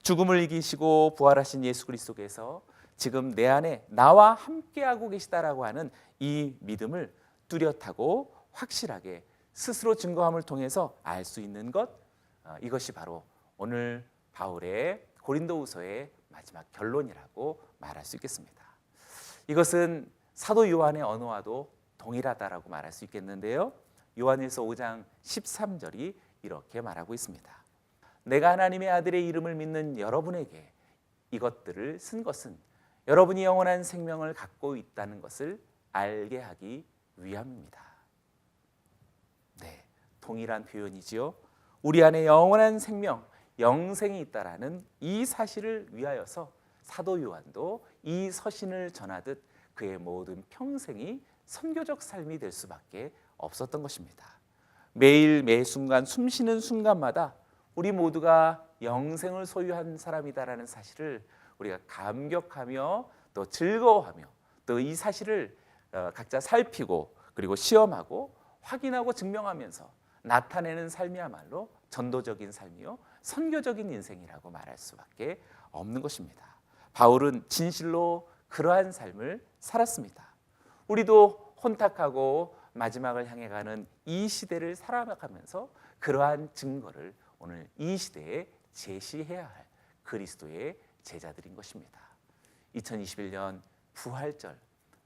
죽음을 이기시고 부활하신 예수 그리스도께서 지금 내 안에 나와 함께하고 계시다라고 하는 이 믿음을 뚜렷하고 확실하게 스스로 증거함을 통해서 알 수 있는 것, 이것이 바로 오늘 바울의 고린도후서의 마지막 결론이라고 말할 수 있겠습니다. 이것은 사도 요한의 언어와도 동일하다라고 말할 수 있겠는데요. 요한일서 5장 13절이 이렇게 말하고 있습니다. 내가 하나님의 아들의 이름을 믿는 여러분에게 이것들을 쓴 것은 여러분이 영원한 생명을 갖고 있다는 것을 알게 하기 위함입니다. 네, 동일한 표현이지요. 우리 안에 영원한 생명, 영생이 있다라는 이 사실을 위하여서 사도 요한도 이 서신을 전하듯 그의 모든 평생이 선교적 삶이 될 수밖에 없었던 것입니다. 매일 매 순간 숨쉬는 순간마다 우리 모두가 영생을 소유한 사람이다라는 사실을 우리가 감격하며 또 즐거워하며 또 이 사실을 각자 살피고 그리고 시험하고 확인하고 증명하면서 나타내는 삶이야말로 전도적인 삶이요 선교적인 인생이라고 말할 수밖에 없는 것입니다. 바울은 진실로 그러한 삶을 살았습니다. 우리도 혼탁하고 마지막을 향해 가는 이 시대를 살아가면서 그러한 증거를 오늘 이 시대에 제시해야 할 그리스도의 제자들인 것입니다. 2021년 부활절,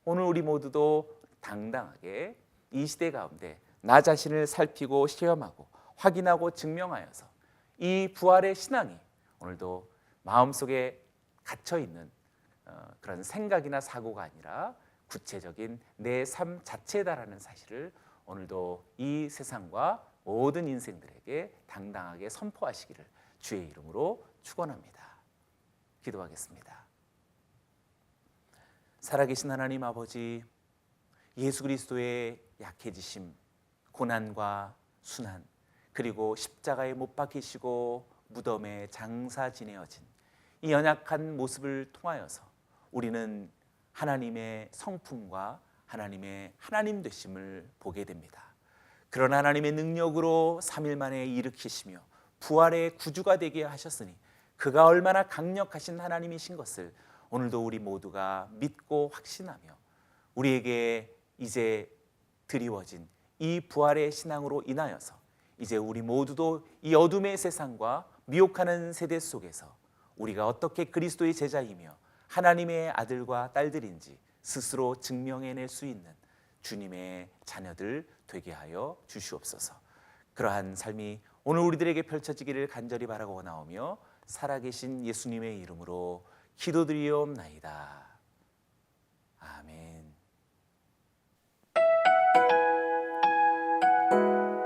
오늘 우리 모두도 당당하게 이 시대 가운데 나 자신을 살피고 시험하고 확인하고 증명하여서 이 부활의 신앙이 오늘도 마음속에 갇혀있는 그런 생각이나 사고가 아니라 구체적인 내 삶 자체다라는 사실을 오늘도 이 세상과 모든 인생들에게 당당하게 선포하시기를 주의 이름으로 축원합니다. 기도하겠습니다. 살아계신 하나님 아버지, 예수 그리스도의 약해지심, 고난과 순환, 그리고 십자가에 못 박히시고 무덤에 장사 지내어진 이 연약한 모습을 통하여서 우리는 하나님의 성품과 하나님의 하나님 되심을 보게 됩니다. 그런 하나님의 능력으로 3일 만에 일으키시며 부활의 구주가 되게 하셨으니 그가 얼마나 강력하신 하나님이신 것을 오늘도 우리 모두가 믿고 확신하며 우리에게 이제 드리워진 이 부활의 신앙으로 인하여서 이제 우리 모두도 이 어둠의 세상과 미혹하는 세대 속에서 우리가 어떻게 그리스도의 제자이며 하나님의 아들과 딸들인지 스스로 증명해낼 수 있는 주님의 자녀들 되게 하여 주시옵소서. 그러한 삶이 오늘 우리들에게 펼쳐지기를 간절히 바라고 원하오며 살아계신 예수님의 이름으로 기도드리옵나이다. 아멘.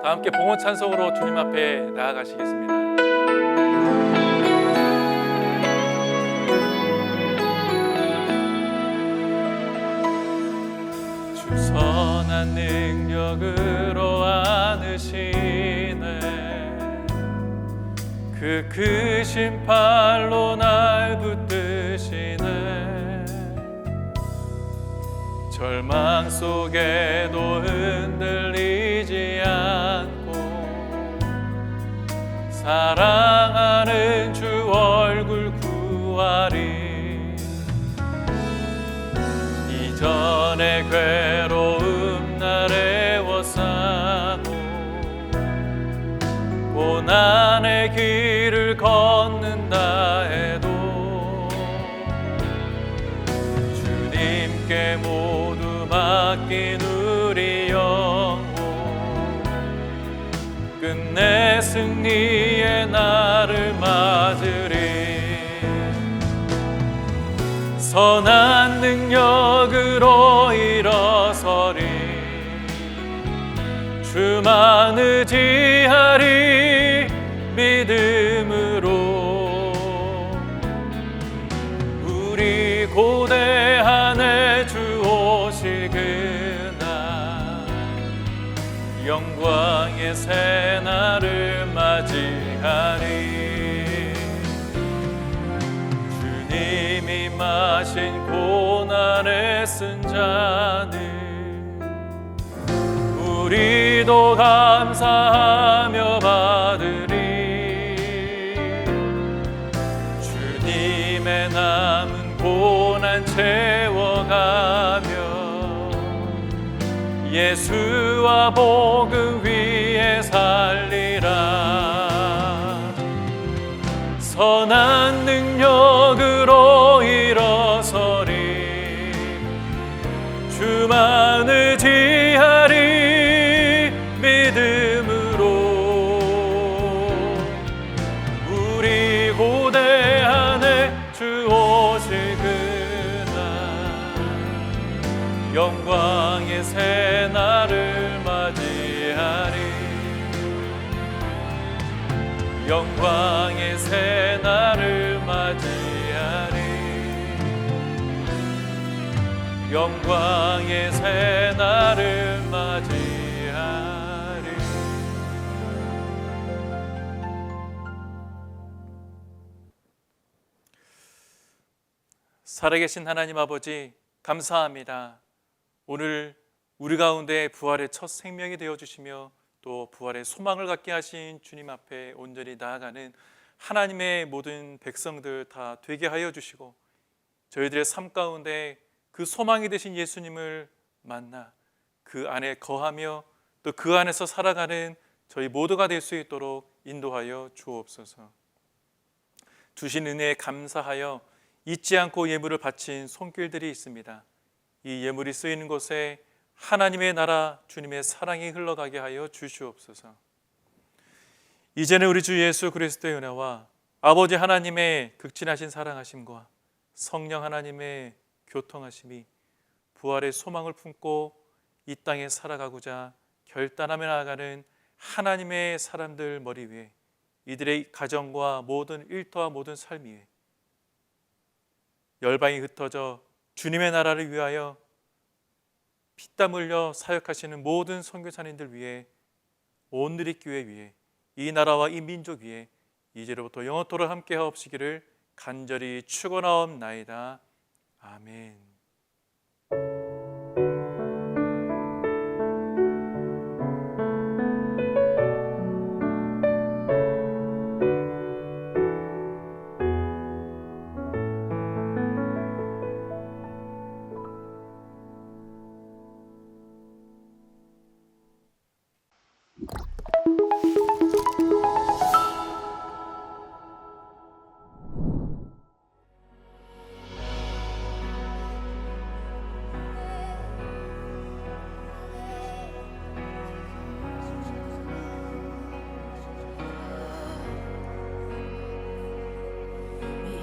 다 함께 봉헌 찬송으로 주님 앞에 나아가시겠습니다. 주 선한 능력으로 안으시네 그 크신 팔로 날 붙드시네 절망 속에도 흔들리지 않고 사랑하는 주 얼굴 구하리 이전의 괴로움 날에 워싸고 고난의 길을 걷는다 해도 주님께 모두 맡긴 우리 영혼 끝내 승리의 날을 맞으리 선한 능력으로 일어서리 주만 의지하리 믿음으로 우리 고대한의 주 오실 그날 영광의 새날을 맞이하리 주님이 마신 고난의 쓴 잔을 우리도 감사하며 받으리 주님의 남은 고난 채워가며 예수와 복음 위에 살리라. 선한 능력으로 일어서리 주만 의지하리 믿음으로 우리 고대 안에 주 오실 그날 영광의 새날을 맞이하리. 영광의 새날을 맞이하리. 영광의 새날을 맞이하리. 살아계신 하나님 아버지, 감사합니다. 오늘 우리 가운데 부활의 첫 생명이 되어주시며 또 부활의 소망을 갖게 하신 주님 앞에 온전히 나아가는 하나님의 모든 백성들 다 되게 하여 주시고 저희들의 삶 가운데 그 소망이 되신 예수님을 만나 그 안에 거하며 또 그 안에서 살아가는 저희 모두가 될 수 있도록 인도하여 주옵소서. 주신 은혜에 감사하여 잊지 않고 예물을 바친 손길들이 있습니다. 이 예물이 쓰이는 곳에 하나님의 나라 주님의 사랑이 흘러가게 하여 주시옵소서. 이제는 우리 주 예수 그리스도의 은혜와 아버지 하나님의 극진하신 사랑하심과 성령 하나님의 교통하심이 부활의 소망을 품고 이 땅에 살아가고자 결단하며 나아가는 하나님의 사람들 머리 위에 이들의 가정과 모든 일터와 모든 삶 위에 열방이 흩어져 주님의 나라를 위하여 피땀 흘려 사역하시는 모든 선교사님들 위해 온 누리교회 위에 이 나라와 이 민족 위에 이제로부터 영원토록 함께 하옵시기를 간절히 축원하옵나이다. 아멘.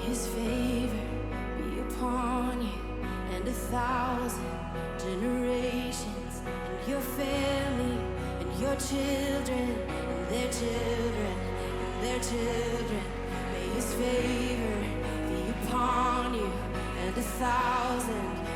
His favor be upon you and 1,000 generations, and your family, and your children, and their children, and their children. May His favor be upon you and 1,000